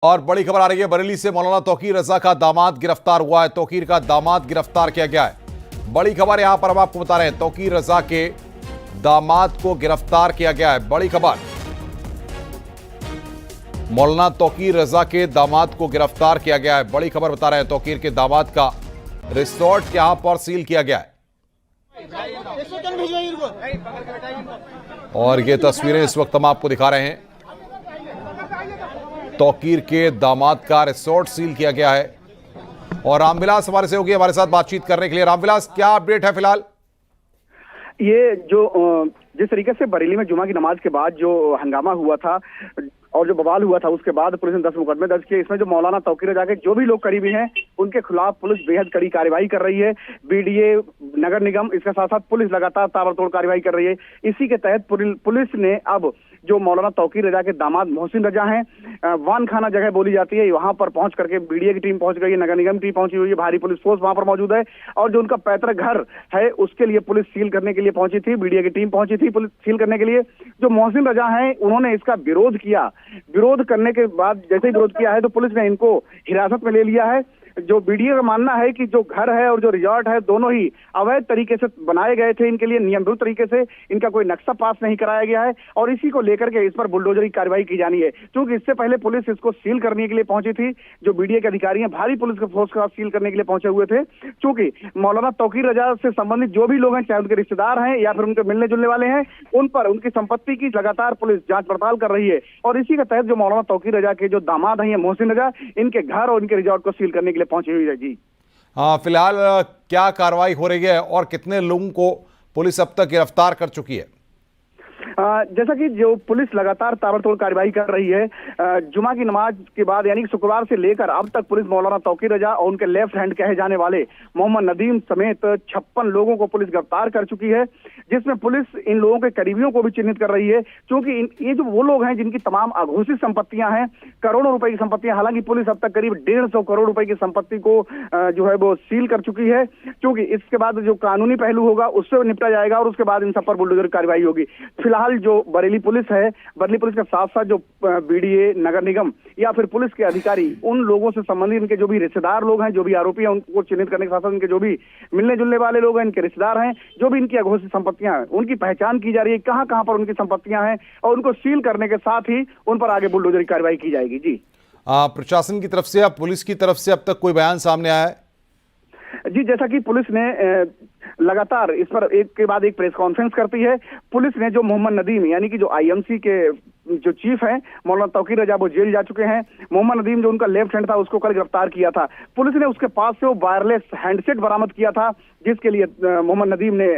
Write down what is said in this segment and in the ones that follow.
और बड़ी खबर आ रही है बरेली से। मौलाना तौकीर रजा का दामाद गिरफ्तार हुआ है। तौकीर का दामाद गिरफ्तार किया गया है। बड़ी खबर यहां पर हम आपको बता रहे हैं, तौकीर रजा के दामाद को गिरफ्तार किया गया है। बड़ी खबर, मौलाना तौकीर रजा के दामाद को गिरफ्तार किया गया है। बड़ी खबर बता रहे हैं, तौकीर के दामाद का रिसोर्ट यहां पर सील किया गया है। और ये तस्वीरें इस वक्त हम आपको दिखा रहे हैं। तौकीर के दामाद का रिसोर्ट सील किया गया है। और रामविलास हमारे से होगी हमारे साथ बातचीत करने के लिए। रामविलास, क्या अपडेट है फिलहाल? ये जो जिस तरीके से बरेली में जुमा की नमाज के बाद जो हंगामा हुआ था और जो बवाल हुआ था, उसके बाद पुलिस ने 10 मुकदमे दर्ज किए। इसमें जो मौलाना तौकीर रजा के जो भी लोग करीबी हैं, उनके खिलाफ पुलिस बेहद कड़ी कार्रवाई कर रही है। बीडीए, नगर निगम, इसके साथ साथ पुलिस लगातार ताबड़तोड़ कार्रवाई कर रही है। इसी के तहत पुलिस ने अब जो मौलाना तौकीर रजा के दामाद मोहसिन रजा हैं, वान खाना जगह बोली जाती है, वहां पर पहुंच करके बीडीए की टीम पहुंच गई है, नगर निगम की टीम पहुंची हुई है, भारी पुलिस फोर्स वहां पर मौजूद है। और जो उनका पैतृक घर है, उसके लिए पुलिस सील करने के लिए पहुंची थी, बीडीए की टीम पहुंची थी पुलिस सील करने के लिए। जो मोहसिन रजा हैं, उन्होंने इसका विरोध किया। विरोध करने के बाद जैसे ही विरोध किया है, तो पुलिस ने इनको हिरासत में ले लिया है। जो बीडीए का मानना है कि जो घर है और जो रिजॉर्ट है, दोनों ही अवैध तरीके से बनाए गए थे। इनके लिए नियम विरुद्ध तरीके से इनका कोई नक्शा पास नहीं कराया गया है और इसी को लेकर के इस पर बुलडोजरी कार्रवाई की जानी है। क्योंकि इससे पहले पुलिस इसको सील करने के लिए पहुंची थी। जो बीडीए के अधिकारी हैं, भारी पुलिस के फोर्स के साथ सील करने के लिए पहुंचे हुए थे। क्योंकि मौलाना तौकीर रजा से संबंधित जो भी लोग हैं, चाहे उनके रिश्तेदार हैं या फिर उनके मिलने जुलने वाले हैं, उन पर उनकी संपत्ति की लगातार पुलिस जांच पड़ताल कर रही है। और इसी के तहत जो मौलाना तौकीर रजा के जो दामाद हैं, मोहसिन रजा, इनके घर और इनके रिजॉर्ट को सील करने के लिए पहुंची हुई है। जी हाँ, फिलहाल क्या कार्रवाई हो रही है और कितने लोगों को पुलिस अब तक गिरफ्तार कर चुकी है? जैसा कि जो पुलिस लगातार ताबड़तोड़ कार्रवाई कर रही है, जुमा की नमाज के बाद यानी शुक्रवार से लेकर अब तक पुलिस मौलाना तौकीर रजा और उनके लेफ्ट हैंड कहे जाने वाले मोहम्मद नदीम समेत 56 लोगों को पुलिस गिरफ्तार कर चुकी है। जिसमें पुलिस इन लोगों के करीबियों को भी चिन्हित कर रही है। क्योंकि ये जो वो लोग हैं जिनकी तमाम अघोषित संपत्तियां हैं, करोड़ों रुपए की संपत्तियां, हालांकि पुलिस अब तक करीब 150 करोड़ रुपए की संपत्ति को जो है वो सील कर चुकी है। क्योंकि इसके बाद जो कानूनी पहलू होगा उससे निपटा जाएगा और उसके बाद इन सब पर बुलडोजर कार्रवाई होगी। फिलहाल जो बरेली पुलिस है, बरेली पुलिस के साथ साथ जो बीडीए, नगर निगम या फिर पुलिस के अधिकारी, उन लोगों से संबंधित इनके जो भी रिश्तेदार लोग हैं, जो भी आरोपी हैं, उनको चिन्हित करने के साथ साथ इनके जो भी मिलने जुलने वाले लोग हैं, इनके रिश्तेदार हैं, जो भी इनकी अघोषित संपत्तियां हैं, उनकी पहचान की जा रही है, कहां कहां पर उनकी संपत्तियां हैं, और उनको सील करने के साथ ही उन पर आगे बुलडोजरी कार्रवाई की जाएगी। जी प्रशासन की तरफ से या पुलिस की तरफ से अब तक कोई बयान सामने आया है? जी, जैसा कि पुलिस ने लगातार इस पर एक के बाद एक प्रेस कॉन्फ्रेंस करती है। पुलिस ने जो मोहम्मद नदीम यानी कि जो आईएमसी के जो चीफ हैं, मौलाना तौकीर रजा, वो जेल जा चुके हैं। मोहम्मद नदीम जो उनका लेफ्ट हैंड था, उसको कल गिरफ्तार किया था। पुलिस ने उसके पास से वो वायरलेस हैंडसेट बरामद किया था, जिसके लिए मोहम्मद नदीम ने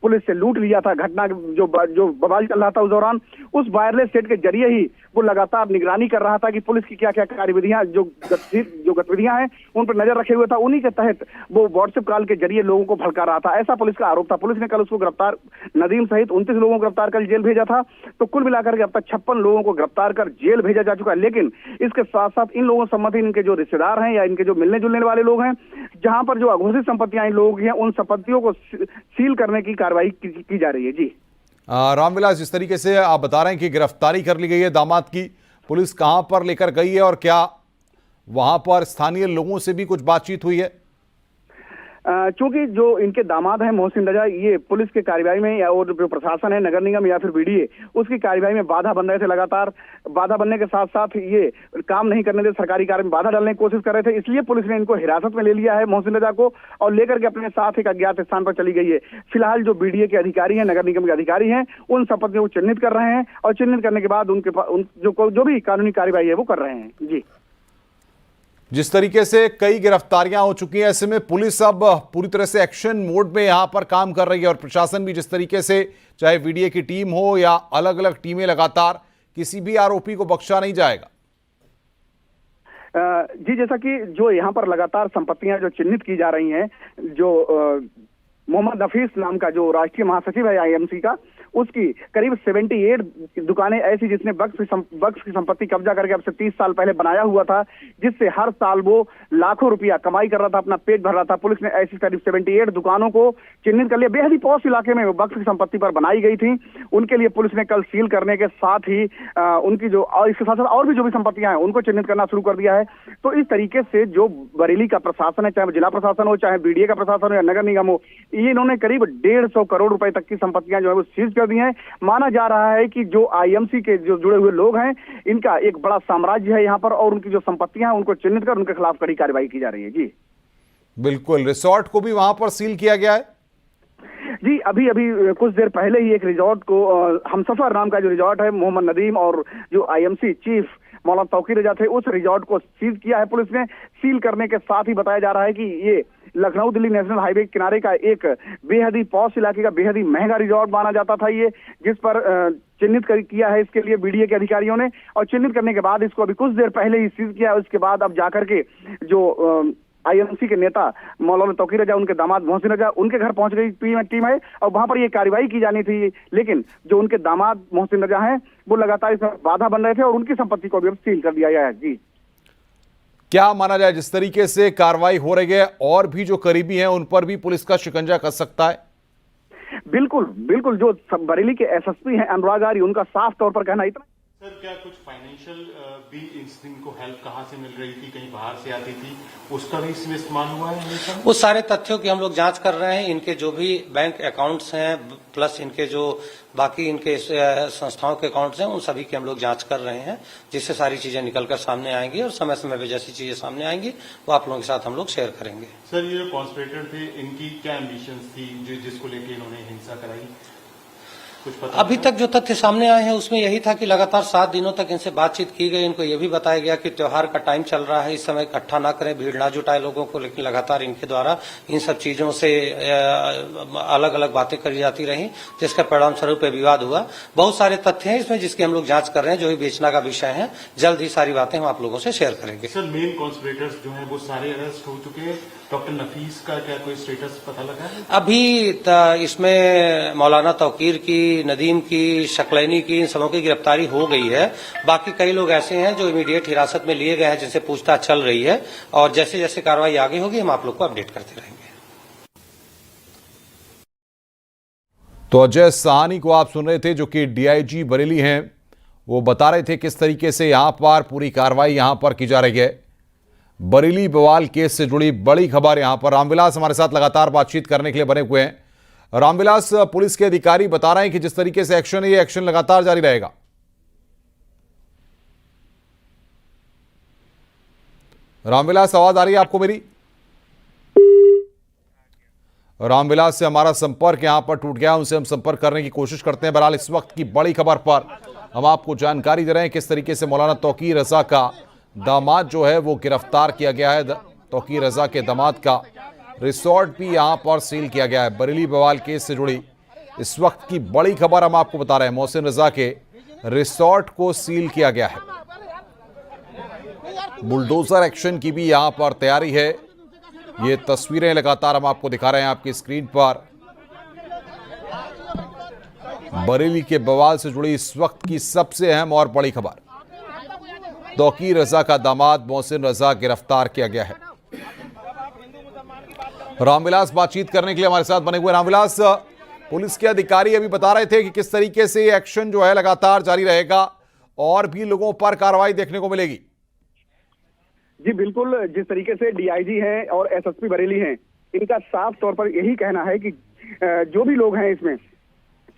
पुलिस से लूट लिया था। घटना जो बवाल चल रहा था उस दौरान, उस वायरलेस सेट के जरिए ही वो लगातार निगरानी कर रहा था कि पुलिस की क्या क्या कार्यविधियां, जो गतिविधियां हैं, उन पर नजर रखे हुए था। उन्हीं के तहत वो व्हाट्सएप कॉल के जरिए लोगों को भड़का रहा था, ऐसा पुलिस का आरोप था। पुलिस ने कल उसको गिरफ्तार, नदीम सहित 29 लोगों को गिरफ्तार कर जेल भेजा था। तो कुल मिलाकर के अब तक 56 लोगों को गिरफ्तार कर जेल भेजा जा चुका है। लेकिन इसके साथ साथ इन लोगों संबंधित इनके जो रिश्तेदार हैं या इनके जो मिलने जुलने वाले लोग हैं, जहां पर जो अघोषित संपत्तियां इन लोगों की हैं, उन संपत्तियों को सील करने की कार्रवाई की जा रही है। जी रामविलास, जिस तरीके से आप बता रहे हैं कि गिरफ्तारी कर ली गई है दामाद की, पुलिस कहां पर लेकर गई है और क्या वहां पर स्थानीय लोगों से भी कुछ बातचीत हुई है? चूंकि जो इनके दामाद हैं मोहसिन रजा, ये पुलिस के कार्रवाई में या और जो प्रशासन है, नगर निगम या फिर बीडीए, उसकी कार्रवाई में बाधा बन रहे थे। लगातार बाधा बनने के साथ साथ ये काम नहीं करने दे, सरकारी कार्य में बाधा डालने की कोशिश कर रहे थे। इसलिए पुलिस ने इनको हिरासत में ले लिया है, मोहसिन रजा को, और लेकर के अपने साथ एक अज्ञात स्थान पर चली गई है। फिलहाल जो बीडीए के अधिकारी हैं, नगर निगम के अधिकारी हैं, उन संपत्तियों को चिन्हित कर रहे हैं और चिन्हित करने के बाद उनके जो भी कानूनी कार्रवाई है वो कर रहे हैं। जी जिस तरीके से कई गिरफ्तारियां हो चुकी हैं, ऐसे में पुलिस अब पूरी तरह से एक्शन मोड में यहां पर काम कर रही है और प्रशासन भी जिस तरीके से, चाहे बीडीए की टीम हो या अलग अलग टीमें, लगातार किसी भी आरोपी को बख्शा नहीं जाएगा। जी, जैसा कि जो यहाँ पर लगातार संपत्तियां जो चिन्हित की जा रही हैं, जो मोहम्मद नफीस नाम का जो राष्ट्रीय महासचिव है आईएमसी का, उसकी करीब 78 दुकानें ऐसी जिसने वक्फ की संपत्ति कब्जा करके अब से 30 साल पहले बनाया हुआ था, जिससे हर साल वो लाखों रुपया कमाई कर रहा था, अपना पेट भर रहा था। पुलिस ने ऐसी करीब 78 दुकानों को चिन्हित कर लिया। बेहद ही पॉश इलाके में वक्फ की संपत्ति पर बनाई गई थी। उनके लिए पुलिस ने कल सील करने के साथ ही उनकी जो और इसके साथ साथ और भी जो भी संपत्तियां हैं उनको चिन्हित करना शुरू कर दिया है। तो इस तरीके से जो बरेली का प्रशासन है, चाहे जिला प्रशासन हो, चाहे बीडीए का प्रशासन हो या नगर निगम हो, ये इन्होंने करीब 150 करोड़ रुपए तक की संपत्तियां जो है वो सीज कर दी हैं। माना जा रहा है कि जो आईएमसी के जो जुड़े हुए लोग हैं, इनका एक बड़ा साम्राज्य है यहाँ पर, और उनकी जो संपत्तियां हैं उनको चिन्हित कर उनके खिलाफ कड़ी कार्रवाई की जा रही है। जी बिल्कुल, रिसोर्ट को भी वहां पर सील किया गया है। जी, अभी अभी कुछ देर पहले ही एक रिजॉर्ट को, हमसफर नाम का जो रिजॉर्ट है, मोहम्मद नदीम और जो आईएमसी चीफ मौलाना तौकीर रजा थे, उस रिजॉर्ट को सीज किया है पुलिस ने। सील करने के साथ ही बताया जा रहा है कि ये लखनऊ दिल्ली नेशनल हाईवे के किनारे का एक बेहद ही पॉश इलाके का बेहद ही महंगा रिजॉर्ट माना जाता था ये, जिस पर चिन्हित किया है इसके लिए बीडीए के अधिकारियों ने, और चिन्हित करने के बाद इसको अभी कुछ देर पहले ही सीज किया है। उसके बाद अब जाकर के जो आईएमसी के नेता मौलाना तौकीर रजा, उनके दामाद मोहसिन रजा, उनके घर पहुंच गई टीम है, और वहां पर ये कार्रवाई की जानी थी, लेकिन जो उनके दामाद मोहसिन रजा हैं वो लगातार इसमें बाधा बन रहे थे और उनकी संपत्ति को भी अब सील कर दिया गया है। जी, क्या माना जाए जिस तरीके से कार्रवाई हो रही है, और भी जो करीबी हैं उन पर भी पुलिस का शिकंजा कस सकता है? बिल्कुल बिल्कुल, जो बरेली के एसएसपी हैं अनुराग आर्य, उनका साफ तौर पर कहना इतना। सर, क्या कुछ फाइनेंशियल भी इनको हेल्प कहाँ से मिल रही थी, कहीं बाहर से आती थी, उसका भी इसमें इस्तेमाल हुआ है हमेशा? उस सारे तथ्यों की हम लोग जांच कर रहे हैं। इनके जो भी बैंक अकाउंट्स हैं, प्लस इनके जो बाकी इनके संस्थाओं के अकाउंट्स हैं, उन सभी की हम लोग जांच कर रहे हैं, जिससे सारी चीजें निकलकर सामने आएंगी, और समय समय पर जैसी चीजें सामने आएंगी वो आप लोगों के साथ हम लोग शेयर करेंगे। सर, ये जो कॉन्स्पिरेटर थे, इनकी क्या एम्बिशंस थी जिसको लेके इन्होंने हिंसा कराई? कुछ पता अभी तक जो तथ्य सामने आए हैं उसमें यही था कि लगातार 7 दिनों तक इनसे बातचीत की गई। इनको ये भी बताया गया कि त्योहार का टाइम चल रहा है, इस समय इकट्ठा ना करें, भीड़ ना जुटाए लोगों को, लेकिन लगातार इनके द्वारा इन सब चीजों से अलग अलग बातें करी जाती रही, जिसका परिणाम स्वरूप विवाद हुआ। बहुत सारे तथ्य हैं इसमें जिसकी हम लोग जांच कर रहे हैं, जो भी बेचना का विषय है। जल्द ही सारी बातें हम आप लोगों से शेयर करेंगे। सर, मेन कॉन्स्पिरेटर्स जो है वो सारे अरेस्ट हो चुके हैं। डॉक्टर नफीस का क्या कोई स्टेटस पता लगा है? अभी इसमें मौलाना तौकीर की, नदीम की, शकलैनी की, इन सबों की गिरफ्तारी हो गई है। बाकी कई लोग ऐसे हैं जो इमीडिएट हिरासत में लिए गए हैं, जिनसे पूछताछ चल रही है, और जैसे जैसे कार्रवाई आगे होगी हम आप लोग को अपडेट करते रहेंगे। तो अजय साहनी को आप सुन रहे थे, जो कि डीआईजी बरेली हैं। वो बता रहे थे किस तरीके से यहां पर पूरी कार्रवाई यहां पर की जा रही है। बरेली बवाल केस से जुड़ी बड़ी खबर यहां पर। रामविलास हमारे साथ लगातार बातचीत करने के लिए बने हुए हैं। रामविलास, पुलिस के अधिकारी बता रहे हैं कि जिस तरीके से एक्शन है, ये एक्शन लगातार जारी रहेगा। रामविलास, आवाज आ रही है आपको मेरी? रामविलास से हमारा संपर्क यहां पर टूट गया, उनसे हम संपर्क करने की कोशिश करते हैं। बहरहाल इस वक्त की बड़ी खबर पर हम आपको जानकारी दे रहे हैं किस तरीके से मौलाना तौकीर रजा का दामाद जो है वो गिरफ्तार किया गया है। तौकीर रजा के दामाद का रिसोर्ट भी यहां पर सील किया गया है। बरेली बवाल केस से जुड़ी इस वक्त की बड़ी खबर हम आपको बता रहे हैं। मोहसिन रजा के रिसोर्ट को सील किया गया है। बुलडोजर एक्शन की भी यहां पर तैयारी है। ये तस्वीरें लगातार हम आपको दिखा रहे हैं आपकी स्क्रीन पर। बरेली के बवाल से जुड़ी इस वक्त की सबसे अहम और बड़ी खबर, तौकीर रजा का दामाद मोहसिन रजा गिरफ्तार किया गया है। रामविलास बातचीत करने के लिए हमारे साथ बने हुए। रामविलास, पुलिस के अधिकारी अभी बता रहे थे कि किस तरीके से ये एक्शन जो है लगातार जारी रहेगा और भी लोगों पर कार्रवाई देखने को मिलेगी। जी बिल्कुल, जिस तरीके से डीआईजी हैं और एसएसपी बरेली हैं, इनका साफ तौर पर यही कहना है कि जो भी लोग हैं इसमें,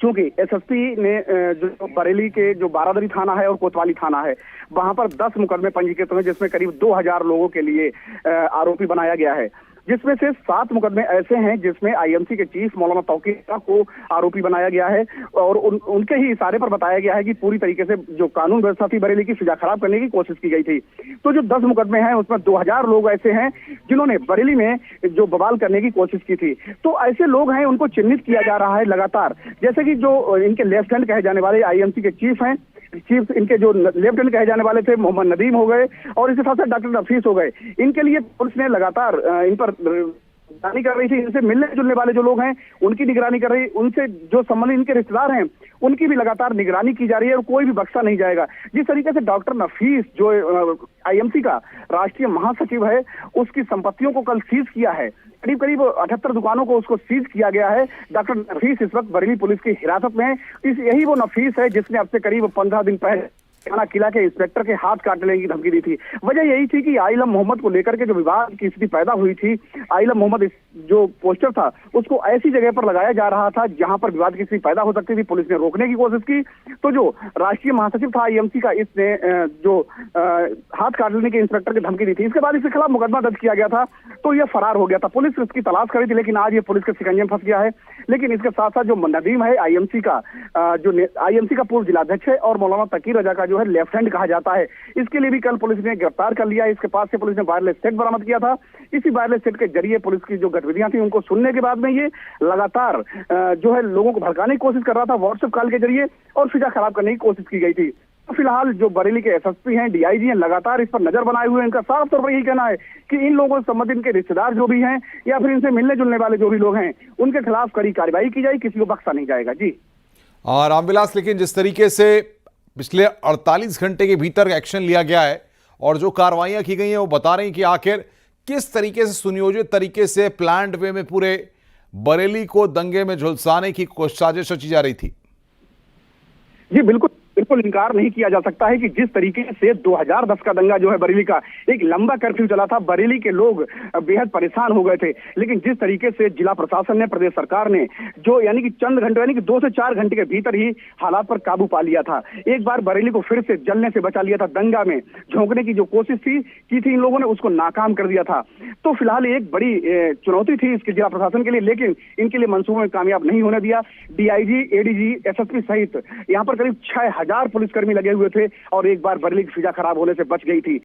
क्योंकि एसएसपी ने जो बरेली के जो बारादरी थाना है और कोतवाली थाना है, वहां पर 10 मुकदमे पंजीकृत हुए, जिसमें करीब 2000 लोगों के लिए आरोपी बनाया गया है, जिसमें से 7 मुकदमे ऐसे हैं जिसमें आईएमसी के चीफ मौलाना तौकीर को आरोपी बनाया गया है, और उनके ही इशारे पर बताया गया है कि पूरी तरीके से जो कानून व्यवस्था थी बरेली की, फिजा खराब करने की कोशिश की गई थी। तो जो 10 मुकदमे हैं उसमें 2000 लोग ऐसे हैं जिन्होंने बरेली में जो बवाल करने की कोशिश की थी। तो ऐसे लोग हैं, उनको चिन्हित किया जा रहा है लगातार। जैसे कि जो इनके लेफ्टिनेंट कहे जाने वाले आईएमसी के चीफ हैं, चीफ इनके जो लेफ्टिनेंट कहे जाने वाले थे मोहम्मद नदीम हो गए, और इसके साथ साथ डॉक्टर नफीस हो गए। इनके लिए पुलिस ने लगातार इन पर निगरानी कर रही थी, इनसे मिलने जुलने वाले जो लोग हैं उनकी निगरानी कर रही, उनसे जो संबंधित इनके रिश्तेदार हैं उनकी भी लगातार निगरानी की जा रही है और कोई भी बख्शा नहीं जाएगा। जिस तरीके से डॉक्टर नफीस जो आईएमसी का राष्ट्रीय महासचिव है, उसकी संपत्तियों को कल सीज किया है, करीब करीब 78 दुकानों को उसको सीज किया गया है। डॉक्टर नफीस इस वक्त बरेली पुलिस की हिरासत में है। यही वो नफीस है जिसने अब से करीब 15 दिन पहले थाना किला के इंस्पेक्टर के हाथ काट लेने की धमकी दी थी। वजह यही थी कि आइलम मोहम्मद को लेकर के जो विवाद की स्थिति पैदा हुई थी, आइलम मोहम्मद जो पोस्टर था उसको ऐसी जगह पर लगाया जा रहा था जहां पर विवाद की स्थिति पैदा हो सकती थी। पुलिस ने रोकने की कोशिश की तो जो राष्ट्रीय महासचिव था आईएमसी का, इसने जो हाथ काट लेने के इंस्पेक्टर की धमकी दी थी, इसके बाद इसके खिलाफ मुकदमा दर्ज किया गया था तो यह फरार हो गया था। पुलिस इसकी तलाश करी थी, लेकिन आज ये पुलिस के शिकंजे में फंस गया है। लेकिन इसके साथ साथ जो नदीम है आईएमसी का, जो आईएमसी का पूर्व जिलाध्यक्ष है और मौलाना तकीर रजा का जो है लेफ्ट हैंड कहा जाता है, इसके लिए भी कल पुलिस ने गिरफ्तार कर लिया। इसके पास से पुलिस ने वायरलेस सेट बरामद किया था। इसी वायरलेस सेट के जरिए पुलिस की जो गतिविधियां थी उनको सुनने के बाद में ये लगातार जो है लोगों को भड़काने की कोशिश कर रहा था व्हाट्सएप कॉल के जरिए और फिजा खराब करने की कोशिश की गई थी। तो फिलहाल जो बरेली के एसएसपी हैं, डीआईजी हैं, लगातार इस पर नजर बनाए हुए हैं। इनका साफ तौर पर यही कहना है कि इन लोगों से संबंधित इनके रिश्तेदार जो भी हैं या फिर इनसे मिलने जुलने वाले जो भी लोग हैं उनके खिलाफ कड़ी कार्रवाई की जाए, किसी को बख्शा नहीं जाएगा। जी रामविलास, लेकिन जिस तरीके से पिछले 48 घंटे के भीतर एक्शन लिया गया है और जो कार्रवाइयां की गई हैं वो बता रही हैं कि आखिर किस तरीके से सुनियोजित तरीके से प्लान्ड वे में पूरे बरेली को दंगे में झुलसाने की साजिश रची जा रही थी। जी बिल्कुल इनकार नहीं किया जा सकता है कि जिस तरीके से 2010 का दंगा जो है बरेली का, एक लंबा कर्फ्यू चला था, बरेली के लोग बेहद परेशान हो गए थे। लेकिन जिस तरीके से जिला प्रशासन ने, प्रदेश सरकार ने जो यानी कि चंद घंटे यानी कि 2 से 4 घंटे के भीतर ही हालात पर काबू पा लिया था। एक बार बरेली को फिर से जलने से बचा लिया था। दंगा में झोंकने की जो कोशिश की थी इन लोगों ने, उसको नाकाम कर दिया था। तो फिलहाल एक बड़ी चुनौती थी इसके जिला प्रशासन के लिए, लेकिन इनके लिए मंसूबों में कामयाब नहीं होने दिया। डीआईजी, एडीजी, एसएसपी सहित यहाँ पर करीब 6000 पुलिसकर्मी लगे हुए थे और एक बार बरेली की फिजा खराब होने से बच गई थी।